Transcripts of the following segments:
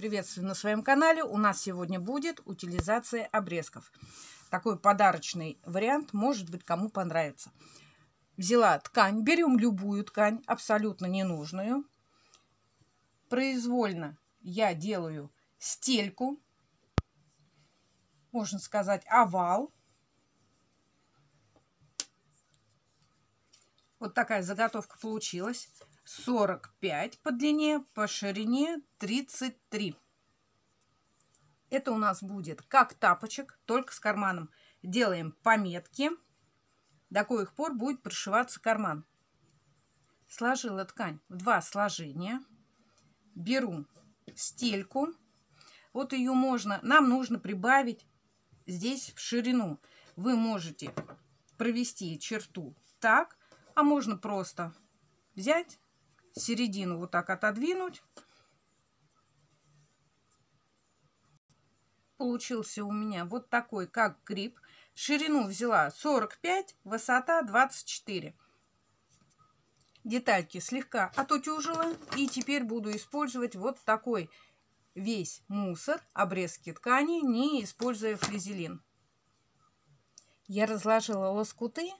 Приветствую на своем канале. У нас сегодня будет утилизация обрезков. Такой подарочный вариант, может быть, кому понравится. Взяла ткань, берем любую ткань, абсолютно ненужную. Произвольно я делаю стельку, можно сказать овал. Вот такая заготовка получилась. 45 по длине, по ширине 33. Это у нас будет как тапочек, только с карманом. Делаем пометки, до коих пор будет пришиваться карман. Сложила ткань в 2 сложения. Беру стельку. Вот ее можно, нам нужно прибавить здесь в ширину. Вы можете провести черту так, а можно просто взять середину, вот так отодвинуть. Получился у меня вот такой, как гриб. Ширину взяла 45, высота 24. Детальки слегка отутюжила. И теперь буду использовать вот такой весь мусор, обрезки ткани, не используя флизелин. Я разложила лоскуты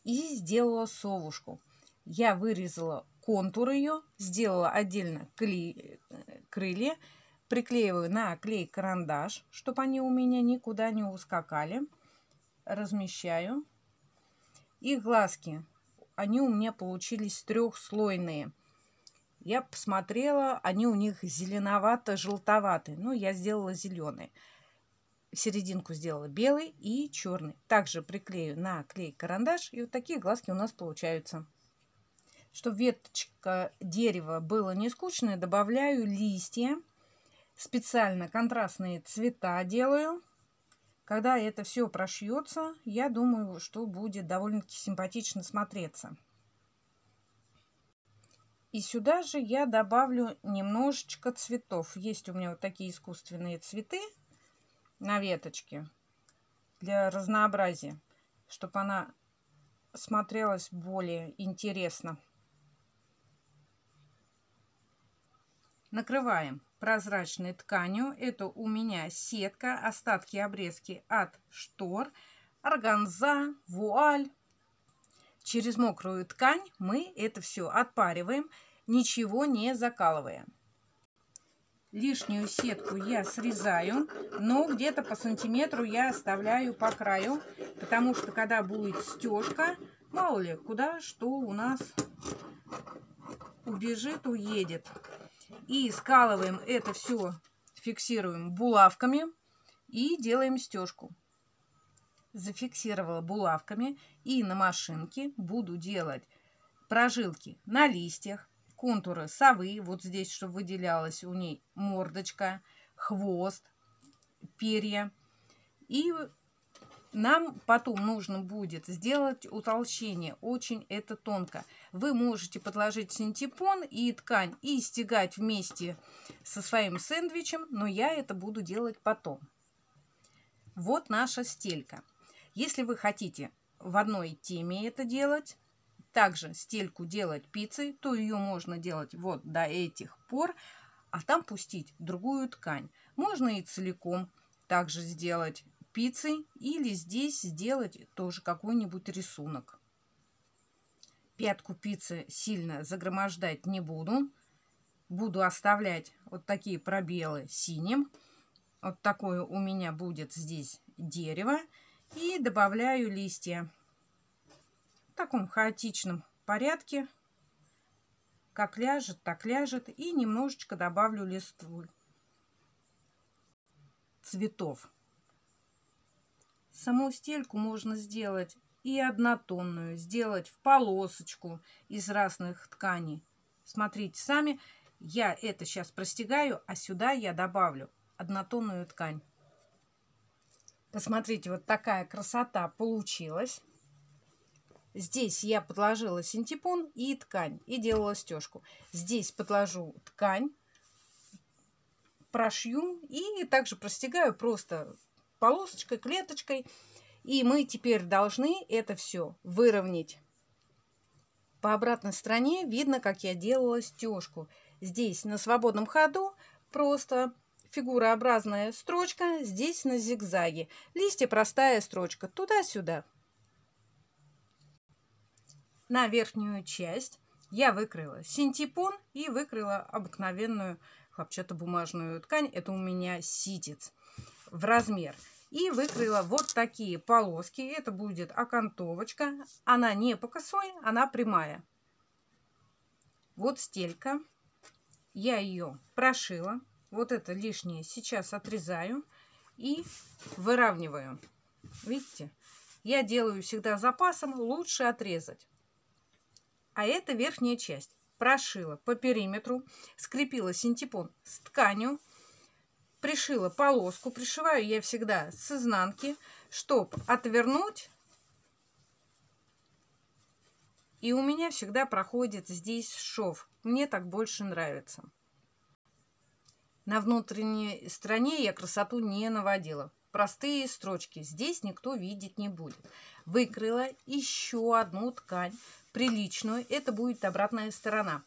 и сделала совушку. Я вырезала контур ее, сделала отдельно крылья, приклеиваю на клей-карандаш, чтобы они у меня никуда не ускакали. Размещаю. И глазки, они у меня получились трехслойные. Я посмотрела, они у них зеленовато-желтоватые. Но я сделала зеленые. Серединку сделала белый и черный. Также приклею на клей-карандаш. И вот такие глазки у нас получаются. Чтобы веточка дерева было не скучное, добавляю листья. Специально контрастные цвета делаю. Когда это все прошьется, я думаю, что будет довольно-таки симпатично смотреться. И сюда же я добавлю немножечко цветов. Есть у меня вот такие искусственные цветы на веточке для разнообразия, чтобы она смотрелась более интересно. Накрываем прозрачной тканью. Это у меня сетка, остатки обрезки от штор, органза, вуаль. Через мокрую ткань мы это все отпариваем, ничего не закалывая. Лишнюю сетку я срезаю, но где-то по сантиметру я оставляю по краю, потому что когда будет стежка, мало ли куда что у нас убежит, уедет. И скалываем это все, фиксируем булавками и делаем стежку. Зафиксировала булавками и на машинке буду делать прожилки на листьях, контуры совы, вот здесь, чтобы выделялась у ней мордочка, хвост, перья. И нам потом нужно будет сделать утолщение. Очень это тонко. Вы можете подложить синтепон и ткань и стягать вместе со своим сэндвичем, но я это буду делать потом. Вот наша стелька. Если вы хотите в одной теме это делать, также стельку делать пиццей, то ее можно делать вот до этих пор, а там пустить другую ткань. Можно и целиком также сделать пиццей или здесь сделать тоже какой-нибудь рисунок. Пятку пиццы сильно загромождать не буду. Буду оставлять вот такие пробелы синим. Вот такое у меня будет здесь дерево. И добавляю листья в таком хаотичном порядке. Как ляжет, так ляжет. И немножечко добавлю листвы цветов. Саму стельку можно сделать и однотонную, сделать в полосочку из разных тканей. Смотрите сами, я это сейчас простегаю, а сюда я добавлю однотонную ткань. Посмотрите, вот такая красота получилась. Здесь я подложила синтепон и ткань и делала стежку. Здесь подложу ткань, прошью и также простегаю просто полосочкой, клеточкой. И мы теперь должны это все выровнять. По обратной стороне видно, как я делала стежку. Здесь на свободном ходу просто фигурообразная строчка, здесь на зигзаге. Листья простая строчка, туда-сюда. На верхнюю часть я выкроила синтепон и выкроила обыкновенную хлопчатобумажную ткань. Это у меня ситец в размер. И выкроила вот такие полоски. Это будет окантовочка. Она не по косой, она прямая. Вот стелька. Я ее прошила. Вот это лишнее сейчас отрезаю и выравниваю. Видите? Я делаю всегда запасом, лучше отрезать. А это верхняя часть. Прошила по периметру, скрепила синтепон с тканью, пришила полоску. Пришиваю я всегда с изнанки, чтобы отвернуть. И у меня всегда проходит здесь шов. Мне так больше нравится. На внутренней стороне я красоту не наводила. Простые строчки здесь никто видеть не будет. Выкрыла еще одну ткань, приличную. Это будет обратная сторона.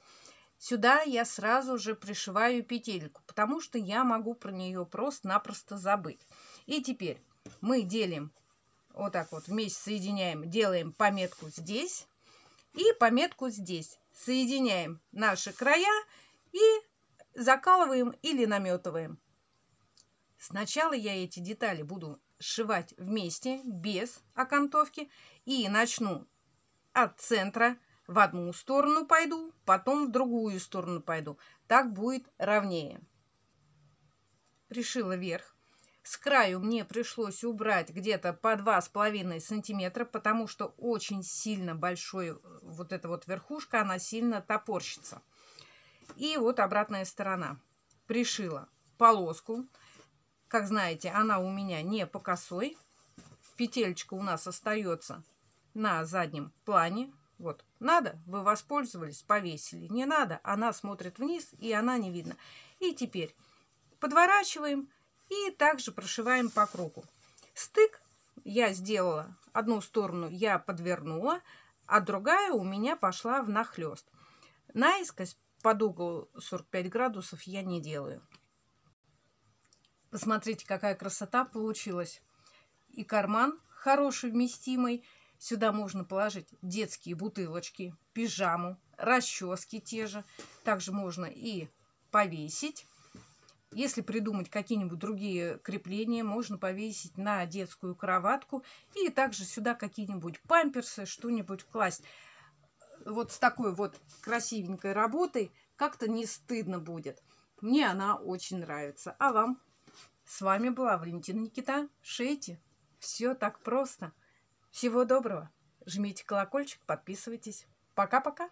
Сюда я сразу же пришиваю петельку, потому что я могу про нее просто-напросто забыть. И теперь мы делим, вот так вот вместе соединяем, делаем пометку здесь и пометку здесь. Соединяем наши края и закалываем или наметываем. Сначала я эти детали буду сшивать вместе, без окантовки. И начну от центра. В одну сторону пойду, потом в другую сторону пойду. Так будет ровнее. Пришила вверх. С краю мне пришлось убрать где-то по 2,5 сантиметра, потому что очень сильно большой вот эта вот верхушка, она сильно топорщится. И вот обратная сторона. Пришила полоску. Как знаете, она у меня не по косой. Петелечка у нас остается на заднем плане. Вот, надо, вы воспользовались, повесили. Не надо, она смотрит вниз, и она не видно. И теперь подворачиваем и также прошиваем по кругу. Стык я сделала, одну сторону я подвернула, а другая у меня пошла внахлёст. Наискось под угол 45 градусов я не делаю. Посмотрите, какая красота получилась. И карман хороший, вместимый. Сюда можно положить детские бутылочки, пижаму, расчески те же. Также можно и повесить. Если придумать какие-нибудь другие крепления, можно повесить на детскую кроватку. И также сюда какие-нибудь памперсы, что-нибудь класть. Вот с такой вот красивенькой работой как-то не стыдно будет. Мне она очень нравится. А вам? С вами была Валентина Никита. Шейте. Все так просто. Всего доброго. Жмите колокольчик, подписывайтесь. Пока-пока.